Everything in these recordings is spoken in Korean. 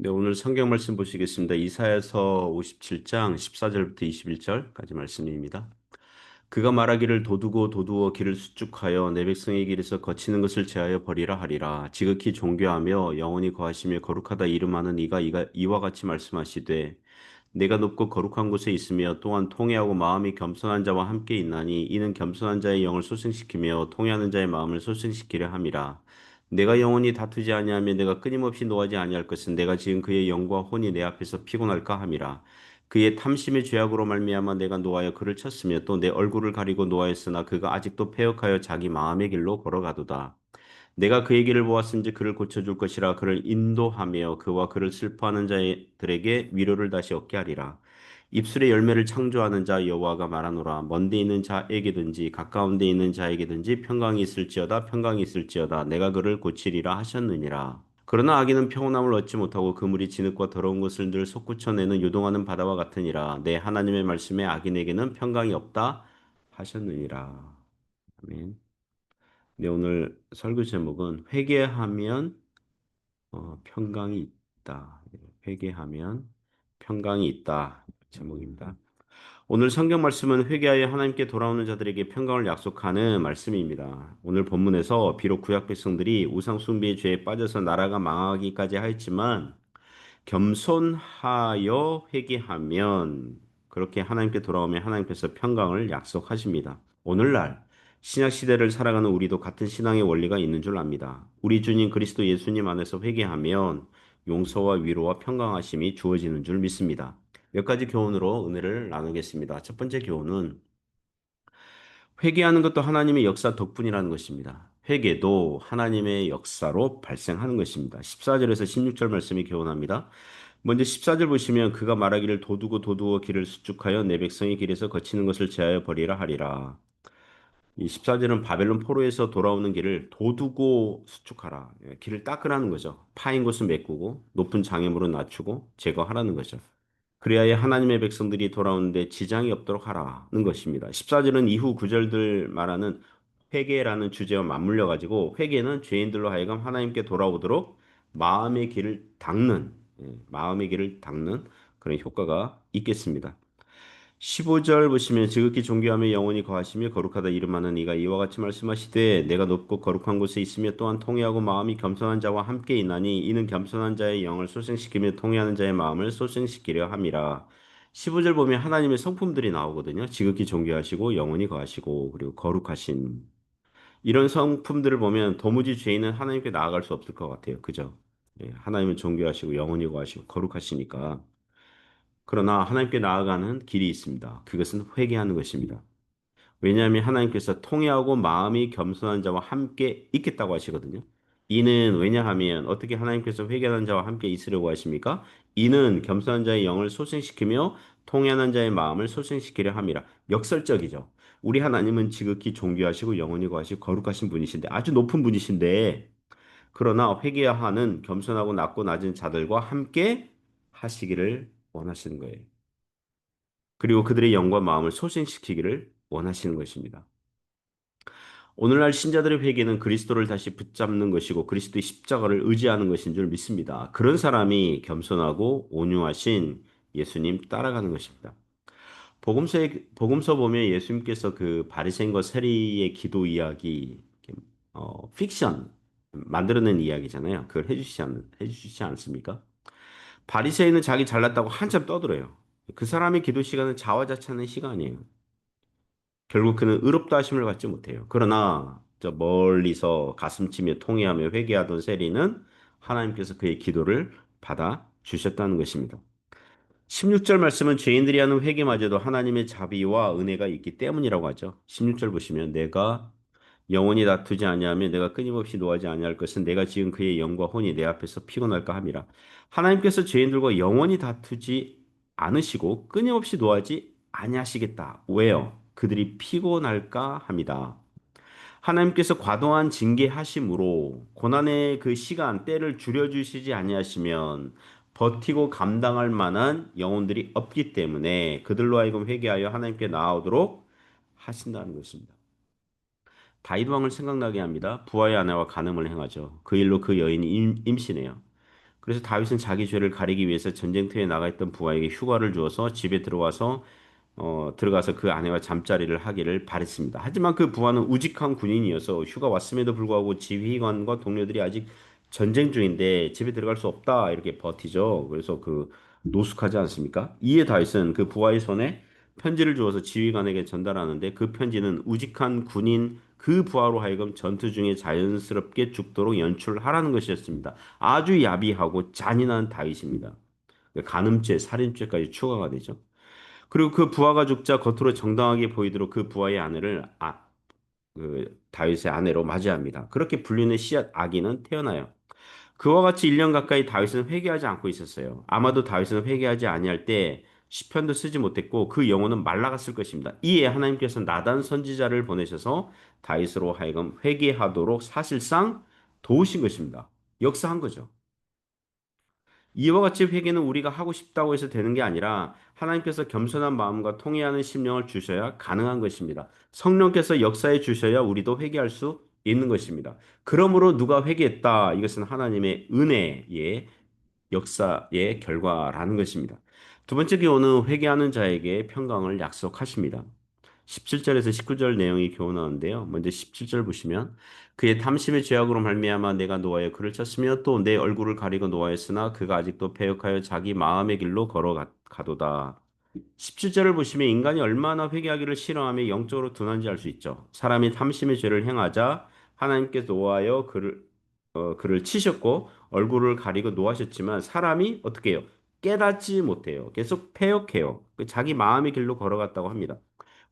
네, 오늘 성경 말씀 보시겠습니다. 이사야서 57장 14절부터 21절까지 말씀입니다. 그가 말하기를 도두고 도두어 길을 수축하여 내 백성의 길에서 거치는 것을 제하여 버리라 하리라. 지극히 존귀하며 영원히 거하시며 거룩하다 이름하는 이가 이와 같이 말씀하시되 내가 높고 거룩한 곳에 있으며 또한 통회하고 마음이 겸손한 자와 함께 있나니 이는 겸손한 자의 영을 소생시키며 통회하는 자의 마음을 소생시키려 함이라. 내가 영원히 다투지 아니하며 내가 끊임없이 노하지 아니할 것은 내가 지금 그의 영과 혼이 내 앞에서 피곤할까 함이라. 그의 탐심의 죄악으로 말미암아 내가 노하여 그를 쳤으며 또 내 얼굴을 가리고 노하였으나 그가 아직도 패역하여 자기 마음의 길로 걸어가도다. 내가 그의 길을 보았은지 그를 고쳐줄 것이라. 그를 인도하며 그와 그를 슬퍼하는 자들에게 위로를 다시 얻게 하리라. 입술의 열매를 창조하는 자 여호와가 말하노라. 먼데 있는 자에게든지 가까운 데 있는 자에게든지 평강이 있을지어다. 평강이 있을지어다. 내가 그를 고치리라 하셨느니라. 그러나 악인은 평온함을 얻지 못하고 그물이 진흙과 더러운 것을 늘 솟구쳐내는 요동하는 바다와 같으니라. 내 하나님의 말씀에 악인에게는 평강이 없다 하셨느니라. 아멘. 네, 오늘 설교 제목은 회개하면 평강이 있다. 네, 회개하면 평강이 있다. 제목입니다. 오늘 성경 말씀은 회개하여 하나님께 돌아오는 자들에게 평강을 약속하는 말씀입니다. 오늘 본문에서 비록 구약 백성들이 우상 숭배의 죄에 빠져서 나라가 망하기까지 하였지만 겸손하여 회개하면 그렇게 하나님께 돌아오면 하나님께서 평강을 약속하십니다. 오늘날 신약 시대를 살아가는 우리도 같은 신앙의 원리가 있는 줄 압니다. 우리 주님 그리스도 예수님 안에서 회개하면 용서와 위로와 평강하심이 주어지는 줄 믿습니다. 몇 가지 교훈으로 은혜를 나누겠습니다. 첫 번째 교훈은 회개하는 것도 하나님의 역사 덕분이라는 것입니다. 회개도 하나님의 역사로 발생하는 것입니다. 14절에서 16절 말씀이 교훈합니다. 먼저 14절 보시면 그가 말하기를 도두고 도두어 길을 수축하여 내 백성의 길에서 거치는 것을 제하여 버리라 하리라. 이 14절은 바벨론 포로에서 돌아오는 길을 도두고 수축하라. 예, 길을 닦으라는 거죠. 파인 곳은 메꾸고 높은 장애물은 낮추고 제거하라는 거죠. 그리하여 하나님의 백성들이 돌아오는데 지장이 없도록 하라는 것입니다. 14절은 이후 구절들 말하는 회개라는 주제와 맞물려 가지고 회개는 죄인들로 하여금 하나님께 돌아오도록 마음의 길을 닦는 마음의 길을 닦는 그런 효과가 있겠습니다. 15절 보시면 지극히 존귀하며 영원히 거하시며 거룩하다 이름하는 이가 이와 같이 말씀하시되 내가 높고 거룩한 곳에 있으며 또한 통회하고 마음이 겸손한 자와 함께 있나니 이는 겸손한 자의 영을 소생시키며 통회하는 자의 마음을 소생시키려 함이라. 15절 보면 하나님의 성품들이 나오거든요. 지극히 존귀하시고 영원히 거하시고 그리고 거룩하신 이런 성품들을 보면 도무지 죄인은 하나님께 나아갈 수 없을 것 같아요. 그죠? 예, 하나님은 존귀하시고 영원히 거하시고 거룩하시니까. 그러나 하나님께 나아가는 길이 있습니다. 그것은 회개하는 것입니다. 왜냐하면 하나님께서 통회하고 마음이 겸손한 자와 함께 있겠다고 하시거든요. 이는 왜냐하면 어떻게 하나님께서 회개하는 자와 함께 있으려고 하십니까? 이는 겸손한 자의 영을 소생시키며 통회하는 자의 마음을 소생시키려 함이라. 역설적이죠. 우리 하나님은 지극히 존귀하시고 영원히 거하시고 거룩하신 분이신데 아주 높은 분이신데 그러나 회개하는 겸손하고 낮고 낮은 자들과 함께 하시기를 원하시는 거예요. 그리고 그들의 영과 마음을 소생시키기를 원하시는 것입니다. 오늘날 신자들의 회개는 그리스도를 다시 붙잡는 것이고 그리스도의 십자가를 의지하는 것인 줄 믿습니다. 그런 사람이 겸손하고 온유하신 예수님 따라가는 것입니다. 복음서 보면 예수님께서 그 바리새인과 세리의 기도 이야기, 픽션 만들어낸 이야기잖아요. 그걸 해주시지 않습니까? 바리새인은 자기 잘났다고 한참 떠들어요. 그 사람의 기도 시간은 자화자찬의 시간이에요. 결국 그는 의롭다 하심을 받지 못해요. 그러나 저 멀리서 가슴치며 통회하며 회개하던 세리는 하나님께서 그의 기도를 받아 주셨다는 것입니다. 16절 말씀은 죄인들이 하는 회개마저도 하나님의 자비와 은혜가 있기 때문이라고 하죠. 16절 보시면 내가 영원히 다투지 아니하며 내가 끊임없이 노하지 아니할 것은 내가 지금 그의 영과 혼이 내 앞에서 피곤할까 함이라. 하나님께서 죄인들과 영원히 다투지 않으시고 끊임없이 노하지 아니하시겠다. 왜요? 그들이 피곤할까 합니다. 하나님께서 과도한 징계하심으로 고난의 그 시간 때를 줄여주시지 아니하시면 버티고 감당할 만한 영혼들이 없기 때문에 그들로 하여금 회개하여 하나님께 나아오도록 하신다는 것입니다. 다윗 왕을 생각나게 합니다. 부하의 아내와 간음을 행하죠. 그 일로 그 여인이 임신해요. 그래서 다윗은 자기 죄를 가리기 위해서 전쟁터에 나가 있던 부하에게 휴가를 주어서 집에 들어가서 그 아내와 잠자리를 하기를 바랬습니다. 하지만 그 부하는 우직한 군인이어서 휴가 왔음에도 불구하고 지휘관과 동료들이 아직 전쟁 중인데 집에 들어갈 수 없다 이렇게 버티죠. 그래서 그 노숙하지 않습니까? 이에 다윗은 그 부하의 손에 편지를 주어서 지휘관에게 전달하는데 그 편지는 우직한 군인 그 부하로 하여금 전투 중에 자연스럽게 죽도록 연출하라는 것이었습니다. 아주 야비하고 잔인한 다윗입니다. 간음죄, 살인죄까지 추가가 되죠. 그리고 그 부하가 죽자 겉으로 정당하게 보이도록 그 부하의 아내를 다윗의 아내로 맞이합니다. 그렇게 불륜의 씨앗 아기는 태어나요. 그와 같이 1년 가까이 다윗은 회개하지 않고 있었어요. 아마도 다윗은 회개하지 아니할 때 시편도 쓰지 못했고 그 영혼은 말라갔을 것입니다. 이에 하나님께서 나단 선지자를 보내셔서 다윗으로 하여금 회개하도록 사실상 도우신 것입니다. 역사한 거죠. 이와 같이 회개는 우리가 하고 싶다고 해서 되는 게 아니라 하나님께서 겸손한 마음과 통회하는 심령을 주셔야 가능한 것입니다. 성령께서 역사해 주셔야 우리도 회개할 수 있는 것입니다. 그러므로 누가 회개했다. 이것은 하나님의 은혜의 역사의 결과라는 것입니다. 두 번째 교훈은 회개하는 자에게 평강을 약속하십니다. 17절에서 19절 내용이 교훈하는데요. 먼저 17절 보시면 그의 탐심의 죄악으로 말미암아 내가 노하여 그를 쳤으며 또 내 얼굴을 가리고 노하였으나 그가 아직도 패역하여 자기 마음의 길로 걸어가도다. 17절을 보시면 인간이 얼마나 회개하기를 싫어하며 영적으로 둔한지 알 수 있죠. 사람이 탐심의 죄를 행하자 하나님께 노하여 그를 치셨고 얼굴을 가리고 노하셨지만 사람이 어떻게 해요? 깨닫지 못해요. 계속 패역해요. 자기 마음의 길로 걸어갔다고 합니다.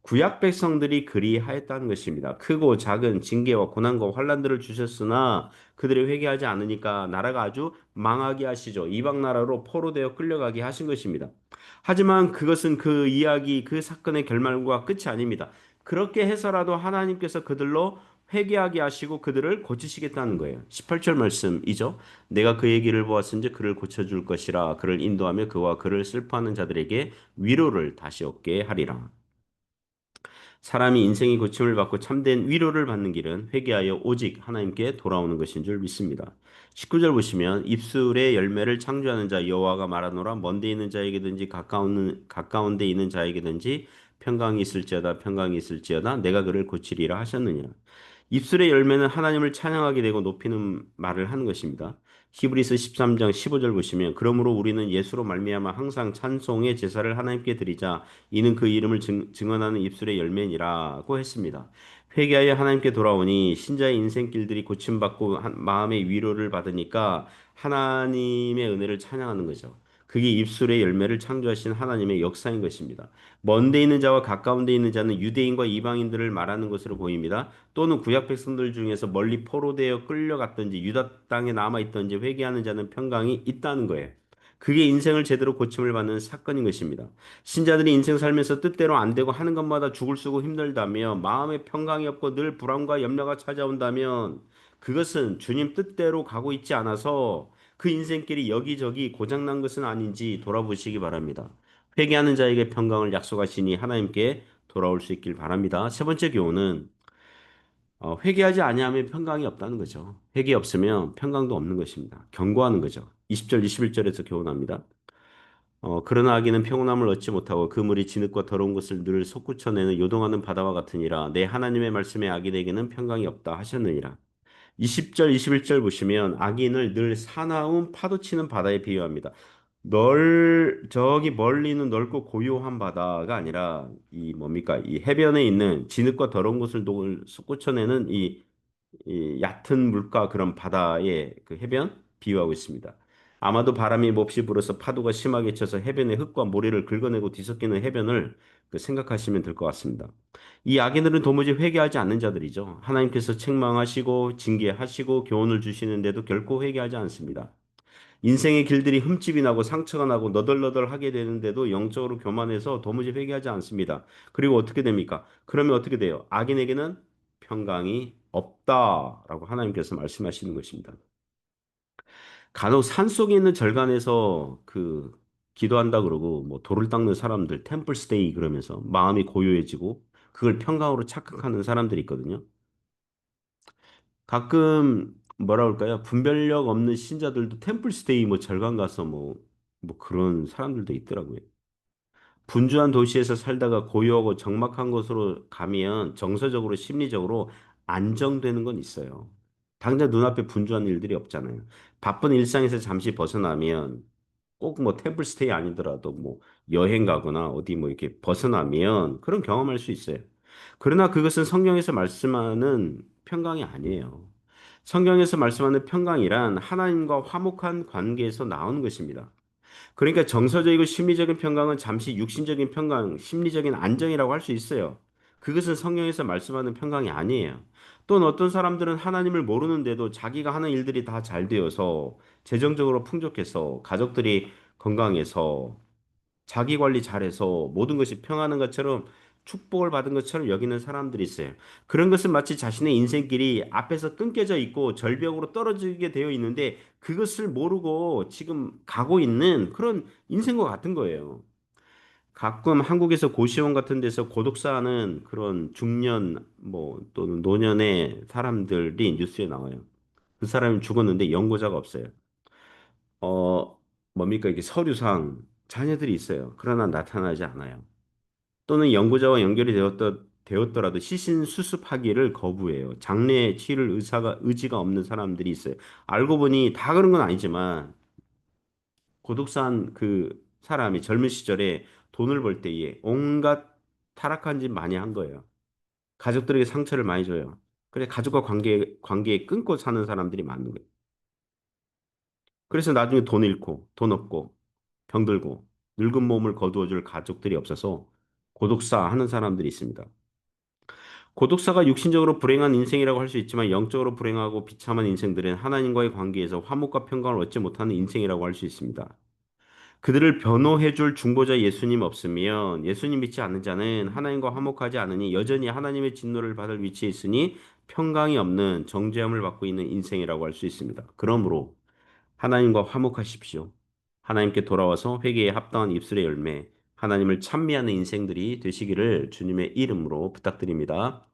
구약 백성들이 그리하였다는 것입니다. 크고 작은 징계와 고난과 환란들을 주셨으나 그들이 회개하지 않으니까 나라가 아주 망하게 하시죠. 이방 나라로 포로되어 끌려가게 하신 것입니다. 하지만 그것은 그 이야기, 그 사건의 결말과 끝이 아닙니다. 그렇게 해서라도 하나님께서 그들로 회개하게 하시고 그들을 고치시겠다는 거예요. 18절 말씀이죠. 내가 그의 길을 보았은지 그를 고쳐줄 것이라 그를 인도하며 그와 그를 슬퍼하는 자들에게 위로를 다시 얻게 하리라. 사람이 인생이 고침을 받고 참된 위로를 받는 길은 회개하여 오직 하나님께 돌아오는 것인 줄 믿습니다. 19절 보시면 입술의 열매를 창조하는 자 여호와가 말하노라 먼데 있는 자에게든지 가까운 데 있는 자에게든지 평강이 있을지어다 평강이 있을지어다 내가 그를 고치리라 하셨느니라. 입술의 열매는 하나님을 찬양하게 되고 높이는 말을 하는 것입니다. 히브리서 13장 15절 보시면 그러므로 우리는 예수로 말미암아 항상 찬송의 제사를 하나님께 드리자 이는 그 이름을 증언하는 입술의 열매니라고 했습니다. 회개하여 하나님께 돌아오니 신자의 인생길들이 고침받고 마음의 위로를 받으니까 하나님의 은혜를 찬양하는 거죠. 그게 입술의 열매를 창조하신 하나님의 역사인 것입니다. 먼데 있는 자와 가까운 데 있는 자는 유대인과 이방인들을 말하는 것으로 보입니다. 또는 구약 백성들 중에서 멀리 포로되어 끌려갔든지 유다 땅에 남아 있든지 회개하는 자는 평강이 있다는 거예요. 그게 인생을 제대로 고침을 받는 사건인 것입니다. 신자들이 인생 살면서 뜻대로 안 되고 하는 것마다 죽을 쓰고 힘들다며 마음에 평강이 없고 늘 불안과 염려가 찾아온다면 그것은 주님 뜻대로 가고 있지 않아서 그 인생길이 여기저기 고장난 것은 아닌지 돌아보시기 바랍니다. 회개하는 자에게 평강을 약속하시니 하나님께 돌아올 수 있길 바랍니다. 세 번째 교훈은 회개하지 아니하면 평강이 없다는 거죠. 회개 없으면 평강도 없는 것입니다. 경고하는 거죠. 20절, 21절에서 교훈합니다. 그러나 아기는 평온함을 얻지 못하고 그 물이 진흙과 더러운 것을 늘 솟구쳐내는 요동하는 바다와 같으니라. 내 하나님의 말씀에 악인에게는 평강이 없다 하셨느니라. 20절, 21절 보시면 악인을 늘 사나운 파도치는 바다에 비유합니다. 저기 멀리 있는 넓고 고요한 바다가 아니라 이 뭡니까? 이 해변에 있는 진흙과 더러운 것을 솟구쳐내는 이 얕은 물가 그런 바다의 그 해변 비유하고 있습니다. 아마도 바람이 몹시 불어서 파도가 심하게 쳐서 해변의 흙과 모래를 긁어내고 뒤섞이는 해변을 생각하시면 될 것 같습니다. 이 악인들은 도무지 회개하지 않는 자들이죠. 하나님께서 책망하시고 징계하시고 교훈을 주시는데도 결코 회개하지 않습니다. 인생의 길들이 흠집이 나고 상처가 나고 너덜너덜하게 되는데도 영적으로 교만해서 도무지 회개하지 않습니다. 그리고 어떻게 됩니까? 그러면 어떻게 돼요? 악인에게는 평강이 없다라고 하나님께서 말씀하시는 것입니다. 간혹 산속에 있는 절간에서 기도한다 그러고 뭐 돌을 닦는 사람들 템플스테이 그러면서 마음이 고요해지고 그걸 평강으로 착각하는 사람들이 있거든요. 가끔 뭐라 그럴까요? 분별력 없는 신자들도 템플스테이 뭐 절간 가서 뭐 그런 사람들도 있더라고요. 분주한 도시에서 살다가 고요하고 적막한 곳으로 가면 정서적으로 심리적으로 안정되는 건 있어요. 당장 눈앞에 분주한 일들이 없잖아요. 바쁜 일상에서 잠시 벗어나면 꼭 뭐 템플스테이 아니더라도 뭐 여행 가거나 어디 뭐 이렇게 벗어나면 그런 경험할 수 있어요. 그러나 그것은 성경에서 말씀하는 평강이 아니에요. 성경에서 말씀하는 평강이란 하나님과 화목한 관계에서 나오는 것입니다. 그러니까 정서적이고 심리적인 평강은 잠시 육신적인 평강, 심리적인 안정이라고 할 수 있어요. 그것은 성경에서 말씀하는 평강이 아니에요. 또는 어떤 사람들은 하나님을 모르는데도 자기가 하는 일들이 다 잘 되어서 재정적으로 풍족해서 가족들이 건강해서 자기 관리 잘해서 모든 것이 평안한 것처럼 축복을 받은 것처럼 여기는 사람들이 있어요. 그런 것은 마치 자신의 인생길이 앞에서 끊겨져 있고 절벽으로 떨어지게 되어 있는데 그것을 모르고 지금 가고 있는 그런 인생과 같은 거예요. 가끔 한국에서 고시원 같은 데서 고독사하는 그런 중년 뭐 또는 노년의 사람들이 뉴스에 나와요. 그 사람이 죽었는데 연고자가 없어요. 어, 뭡니까? 이게 서류상 자녀들이 있어요. 그러나 나타나지 않아요. 또는 연구자와 연결이 되었더라도 시신 수습하기를 거부해요. 장례 치를 의지가 없는 사람들이 있어요. 알고 보니 다 그런 건 아니지만 고독사한 그 사람이 젊은 시절에 돈을 벌 때에 온갖 타락한 짓 많이 한 거예요. 가족들에게 상처를 많이 줘요. 그래 가족과 관계 끊고 사는 사람들이 많은 거예요. 그래서 나중에 돈 잃고 돈 없고 병들고 늙은 몸을 거두어줄 가족들이 없어서 고독사 하는 사람들이 있습니다. 고독사가 육신적으로 불행한 인생이라고 할 수 있지만 영적으로 불행하고 비참한 인생들은 하나님과의 관계에서 화목과 평강을 얻지 못하는 인생이라고 할 수 있습니다. 그들을 변호해줄 중보자 예수님 없으면 예수님 믿지 않는 자는 하나님과 화목하지 않으니 여전히 하나님의 진노를 받을 위치에 있으니 평강이 없는 정죄함을 받고 있는 인생이라고 할 수 있습니다. 그러므로 하나님과 화목하십시오. 하나님께 돌아와서 회개에 합당한 입술의 열매, 하나님을 찬미하는 인생들이 되시기를 주님의 이름으로 부탁드립니다.